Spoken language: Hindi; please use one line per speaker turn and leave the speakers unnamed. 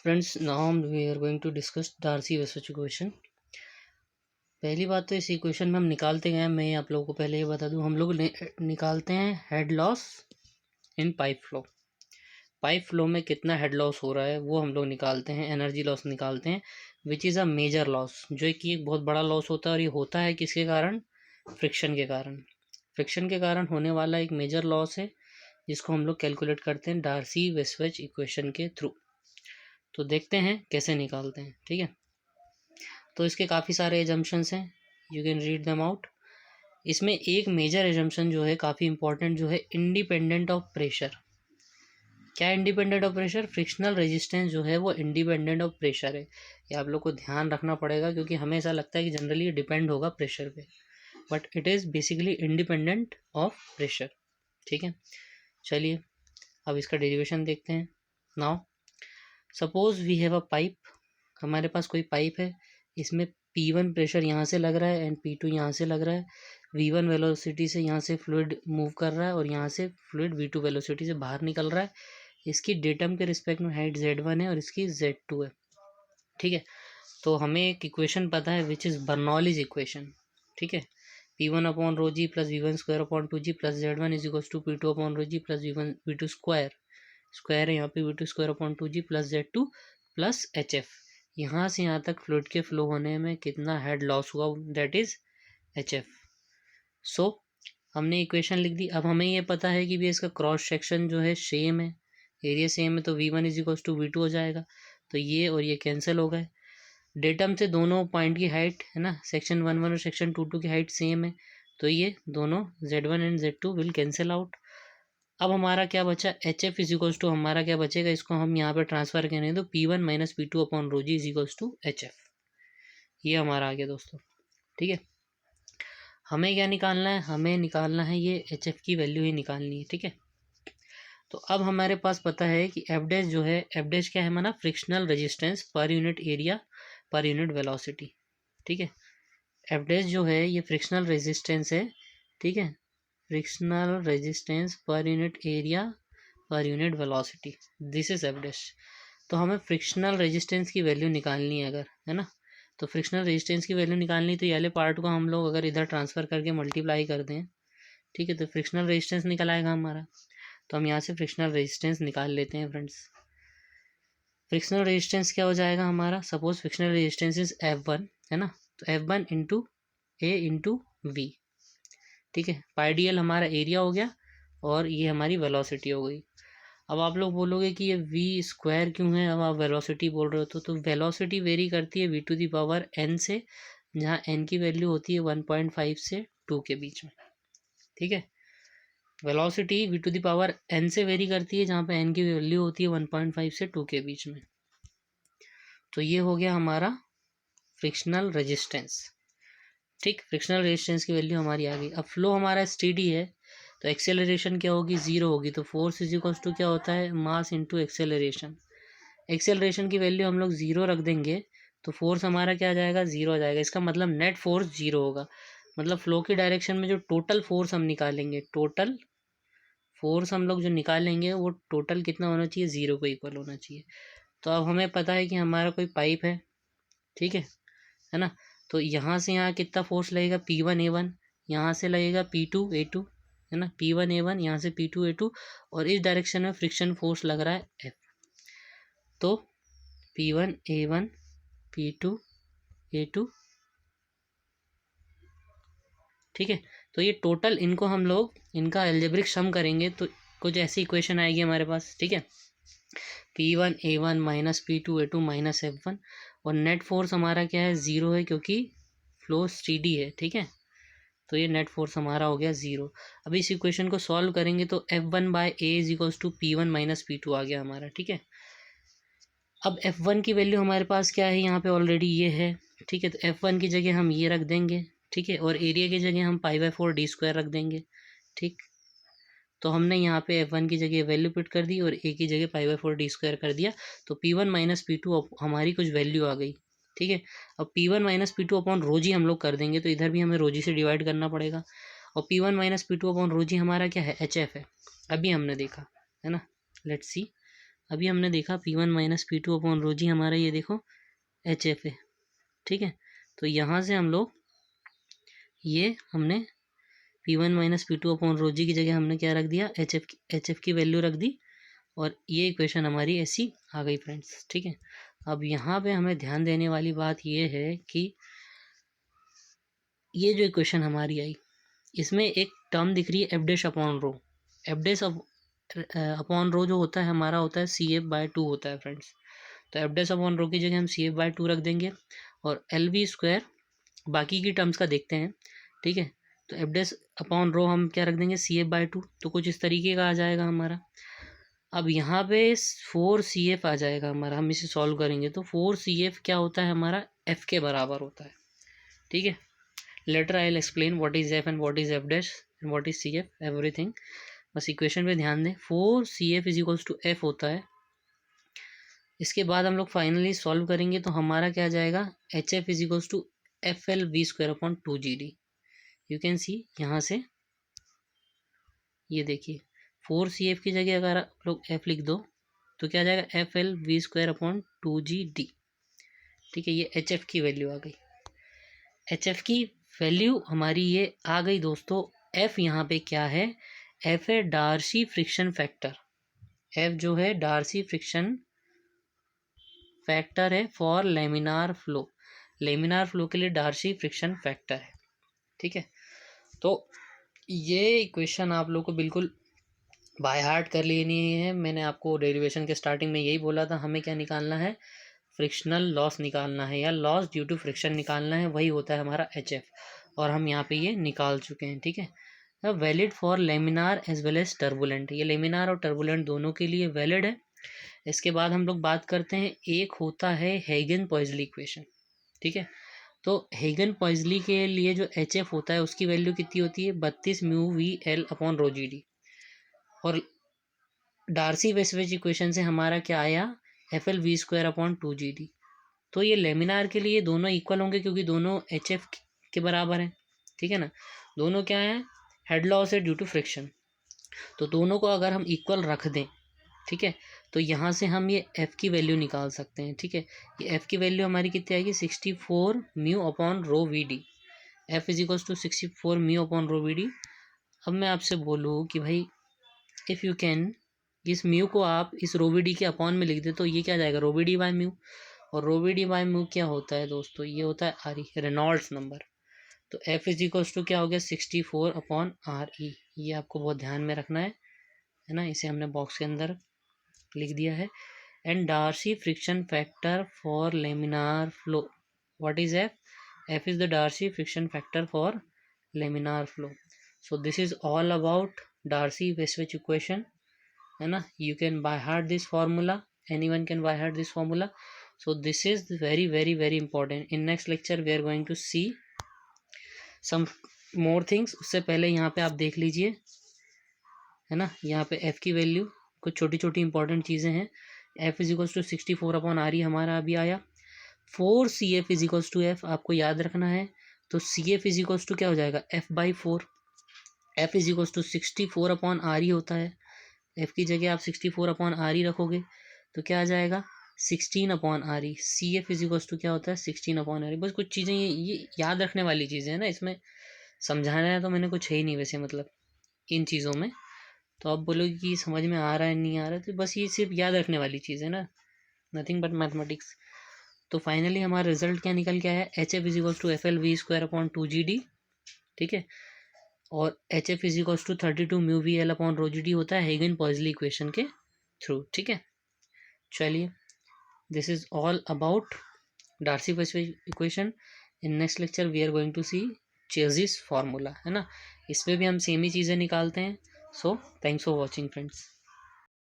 Friends, now we are going to discuss Darcy Weisbach equation. पहली बात तो इस इक्वेशन में हम निकालते गए, मैं आप लोगों को पहले ये बता दूं, हम लोग निकालते हैं head loss in pipe flow. Pipe flow में कितना हेड लॉस हो रहा है वो हम लोग निकालते हैं, एनर्जी लॉस निकालते हैं, which is a major loss, जो कि एक बहुत बड़ा लॉस होता है। और ये होता है किसके कारण? फ्रिक्शन के कारण। फ्रिक्शन के कारण होने वाला एक मेजर लॉस है, जिसको हम लोग कैलकुलेट करते हैं डार्सी-वेसच इक्वेशन के थ्रू। तो देखते हैं कैसे निकालते हैं, ठीक है। तो इसके काफ़ी सारे एजम्पशंस हैं, you can read them out. इसमें एक मेजर एजम्पशन जो है काफ़ी इंपॉर्टेंट, जो है इंडिपेंडेंट ऑफ प्रेशर। क्या independent of pressure? Frictional resistance जो है वो इंडिपेंडेंट ऑफ प्रेशर है। ये आप लोग को ध्यान रखना पड़ेगा, क्योंकि हमें ऐसा लगता है कि जनरली डिपेंड होगा प्रेशर पे, but it is basically independent of pressure, ठीक है। चलिए अब इसका डेरिवेशन देखते हैं। Now suppose we have a pipe, हमारे पास कोई पाइप है, इसमें P1 प्रेशर यहाँ से लग रहा है एंड P2 यहाँ से लग रहा है। V1 वेलोसिटी से यहाँ से फ्लूइड मूव कर रहा है और यहाँ से फ्लूइड V2 वेलोसिटी से बाहर निकल रहा है। इसकी डेटम के रिस्पेक्ट में हाइट Z1 है और इसकी Z2 है, ठीक है। तो हमें एक इक्वेशन पता है विच इज़ बर्नौलीज इक्वेशन, ठीक है। P1 upon rho g plus V1 square upon 2G plus Z1 is equals to P2 upon rho g plus V2 square, square है यहाँ पे V2 square upon 2G plus Z2 plus HF। यहाँ से यहाँ तक फ्लूइड के फ्लो होने में कितना हेड लॉस हुआ, दैट इज HF। सो हमने इक्वेशन लिख दी। अब हमें ये पता है कि भी इसका क्रॉस सेक्शन जो है सेम है, एरिया सेम है, तो V1 is equals to V2 हो जाएगा। तो ये और ये कैंसिल हो गए। डेटम से दोनों पॉइंट की हाइट है ना, सेक्शन 1 1 और सेक्शन 2 2 की हाइट सेम है, तो ये दोनों Z1 and Z2 will cancel out. अब हमारा क्या बचा? HF इज इक्वल्स टू, हमारा क्या बचेगा, इसको हम यहाँ पे ट्रांसफर करें तो P1 minus P2 upon rho g is equals to HF। ये हमारा आ गया दोस्तों, ठीक है। हमें क्या निकालना है? हमें निकालना है ये HF की वैल्यू ही निकालनी है, ठीक है। तो अब हमारे पास पता है कि एफ डैश जो है, एफ डैश क्या है हमारा? Frictional resistance per unit area per unit velocity, ठीक है। एफ डैश जो है ये फ्रिक्शनल रेजिस्टेंस है, ठीक है। Frictional resistance per unit area per unit velocity, this is F dash. तो हमें फ्रिक्शनल रेजिस्टेंस की वैल्यू निकालनी है अगर, है ना। तो फ्रिक्शनल रेजिस्टेंस की वैल्यू निकालनी, तो ये वाले पार्ट को हम लोग अगर इधर ट्रांसफर करके मल्टीप्लाई कर दें, ठीक है, तो फ्रिक्शनल रेजिस्टेंस निकल आएगा हमारा। तो हम यहाँ से फ्रिक्शनल रेजिस्टेंस निकाल लेते हैं फ्रेंड्स। फ्रिक्शनल रेजिस्टेंस क्या हो जाएगा हमारा? Suppose frictional resistance is F1, है ना, तो F1 into A into V, ठीक है। पाई डी एल हमारा एरिया हो गया और ये हमारी वेलोसिटी हो गई। अब आप लोग बोलोगे कि ये V स्क्वायर क्यों है, अब आप वेलोसिटी बोल रहे हो तो वेलोसिटी वेरी करती है V to the power N से, जहाँ N की वैल्यू होती है 1.5 से 2 के बीच में, ठीक है। Velocity V to the power N से वेरी करती है, जहाँ पे N की वैल्यू होती है 1.5 से 2 के बीच में। तो ये हो गया हमारा फ्रिक्शनल रेजिस्टेंस, ठीक। फ्रिक्शनल रेजिस्टेंस की वैल्यू हमारी आ गई। अब फ्लो हमारा स्टेडी है, तो एक्सेलरेशन क्या होगी? ज़ीरो होगी। तो फोर्स इज इक्वल्स टू क्या होता है? Mass into acceleration. एक्सेलरेशन की वैल्यू हम लोग ज़ीरो रख देंगे, तो फोर्स हमारा क्या आ जाएगा? ज़ीरो आ जाएगा। इसका मतलब नेट फोर्स ज़ीरो होगा। मतलब फ्लो की डायरेक्शन में जो टोटल फोर्स हम निकालेंगे, टोटल फोर्स हम लोग जो निकालेंगे वो टोटल कितना होना चाहिए? ज़ीरो को इक्वल होना चाहिए। तो अब हमें पता है कि हमारा कोई पाइप है, ठीक है ना। तो यहाँ से यहाँ कितना फोर्स लगेगा? P1 A1, यहाँ से लगेगा P2 A2, है ना, P1 A1 यहाँ से P2 A2, और इस डायरेक्शन में फ्रिक्शन फोर्स लग रहा है F। तो P1 A1 P2 A2, ठीक है। तो ये टोटल, इनको हम लोग इनका एल्जेब्रिक सम करेंगे तो कुछ ऐसी इक्वेशन आएगी हमारे पास, ठीक है। P1 A1 minus P2 A2 minus F1, और नेट फोर्स हमारा क्या है? ज़ीरो है, क्योंकि फ्लो स्टेडी है, ठीक है। तो ये नेट फोर्स हमारा हो गया ज़ीरो। अब इस इक्वेशन को सॉल्व करेंगे तो F1 by A is equals to P1 minus P2 आ गया हमारा, ठीक है। अब F1 की वैल्यू हमारे पास क्या है? यहाँ पे ऑलरेडी ये है, ठीक है। तो F1 की जगह हम ये रख देंगे, ठीक है, और एरिया की जगह हम π/4d² रख देंगे, ठीक। तो हमने यहाँ पे F1 की जगह वैल्यू पुट कर दी और A की जगह π/4d² कर दिया, तो P1 माइनस P2 हमारी कुछ वैल्यू आ गई, ठीक है। अब P1 माइनस P2 अपॉन रोजी हम लोग कर देंगे, तो इधर भी हमें रोजी से डिवाइड करना पड़ेगा, और P1 माइनस P2 अपॉन रोजी हमारा क्या है? HF है, अभी हमने देखा, है ना। लेट्स सी, अभी हमने देखा P1 minus P2 upon rho जी हमारा ये देखो HF है, ठीक है। तो यहाँ से हम लोग ये हमने P1 minus P2 upon rho जी की जगह हमने क्या रख दिया, HF की वैल्यू रख दी, और ये इक्वेशन हमारी ऐसी आ गई फ्रेंड्स, ठीक है। अब यहाँ पे हमें ध्यान देने वाली बात ये है कि ये जो इक्वेशन हमारी आई इसमें एक टर्म दिख रही है F dash upon rho. F dash upon rho जो होता है हमारा होता है CF/2 होता है फ्रेंड्स। तो एफ डैश अपॉन रो की जगह हम CF/2 रख देंगे, और LV² बाकी की टर्म्स का देखते हैं, ठीक है। तो एफ डैश अपॉन रो हम क्या रख देंगे, CF/2, तो कुछ इस तरीके का आ जाएगा हमारा। अब यहाँ पे 4CF आ जाएगा हमारा, हम इसे सॉल्व करेंगे तो 4CF क्या होता है हमारा, F के बराबर होता है, ठीक है। Later I will explain what is F and what is F dash and what is CF everything. बस इक्वेशन पे ध्यान दें, 4CF is equals to F होता है। इसके बाद हम लोग फाइनली सॉल्व करेंगे तो हमारा क्या आ जाएगा, HF is equals to FL/V² upon 2GD। You can see यहाँ से ये देखिए 4CF की जगह अगर आप लोग F लिख दो तो क्या आ जाएगा, FL/V² अपॉन 2GD, ठीक है। ये HF की वैल्यू आ गई। HF की वैल्यू हमारी ये आ गई दोस्तों। F यहाँ पे क्या है, F है डार्सी फ्रिक्शन फैक्टर। F जो है डार्सी फ्रिक्शन फैक्टर है for laminar flow. Laminar flow के लिए डार्सी फ्रिक्शन फैक्टर है, ठीक है। तो ये इक्वेशन आप लोग को बिल्कुल बाय हार्ट कर लेनी है। मैंने आपको डेरिवेशन के स्टार्टिंग में यही बोला था, हमें क्या निकालना है, फ्रिक्शनल लॉस निकालना है या लॉस ड्यू टू फ्रिक्शन निकालना है, वही होता है हमारा HF, और हम यहाँ पे ये निकाल चुके हैं, ठीक है। Valid for laminar as well as turbulent, ये लेमिनार और टर्बुलेंट दोनों के लिए वैलिड है। इसके बाद हम लोग बात करते हैं, एक होता है हेगन पॉइजली इक्वेशन, ठीक है। तो हेगन पॉइजली के लिए जो HF होता है उसकी वैल्यू कितनी होती है, 32 μVL अपॉन रो GD। और डार्सी वेस्वेज इक्वेशन से हमारा क्या आया, FL/V² अपॉन 2GD। तो ये लेमिनार के लिए दोनों इक्वल होंगे क्योंकि दोनों HF के बराबर हैं, ठीक है ना। दोनों क्या है, हेड लॉस है ड्यू टू फ्रिक्शन। तो दोनों को अगर हम इक्वल रख दें, ठीक है, तो यहाँ से हम ये F की वैल्यू निकाल सकते हैं, ठीक है। ये F की वैल्यू हमारी कितनी आएगी, 64 μ upon rho VD। F is equals to 64 μ upon rho VD। अब मैं आपसे बोलूँ कि भाई इफ़ यू कैन, इस म्यू को आप इस रो VD के अपॉन में लिख दे तो ये क्या जाएगा, रो VD बाय म्यू। और रो VD बाय म्यू क्या होता है दोस्तों, ये होता है RE, रेनॉल्ड्स नंबर। तो F इज इक्वल्स टू क्या हो गया, 64 अपॉन RE। ये आपको बहुत ध्यान में रखना है ना। इसे हमने बॉक्स के अंदर लिख दिया है। And Darcy friction factor for laminar flow, what is F? F is the Darcy friction factor for laminar flow. So this is all about Darcy वेस्वेज इक्वेशन, है ना। You can by heart this formula, anyone can by heart this formula. So this is very very very important. In next lecture we are going to see some more things. उससे पहले यहाँ पे आप देख लीजिए, है ना, यहाँ पे F की वैल्यू कुछ छोटी छोटी इंपॉर्टेंट चीज़ें हैं। F is equals to 64 upon RE हमारा अभी आया। 4CF is equals to F आपको याद रखना है। तो CF इज इक्वल्स टू क्या हो जाएगा, F/4। F is equals to 64 upon RE होता है। F की जगह आप 64 अपॉन RE रखोगे तो क्या आ जाएगा, 16 upon RE। CF is equals to क्या होता है, 16 अपॉन RE। बस कुछ चीज़ें ये याद रखने वाली चीज़ें हैं ना, इसमें समझाना है तो मैंने कुछ है ही नहीं वैसे, मतलब इन चीज़ों में। तो आप बोलोगे कि समझ में आ रहा है नहीं आ रहा है, तो बस ये सिर्फ याद रखने वाली चीज़ है ना, नथिंग बट मैथमेटिक्स। तो फाइनली हमारा रिजल्ट क्या निकल के आया, HF is equals to FL/V² upon 2GD, ठीक है। और HF is equals to 32 μVL upon rho GD होता है हेगन पॉइजली इक्वेशन के थ्रू, ठीक है। चलिए, this is all about Darcy वेस्वेज equation. In next lecture we are going to see Chezy's formula, है ना। इसमें भी हम सेम ही चीज़ें निकालते हैं। So thanks for watching friends.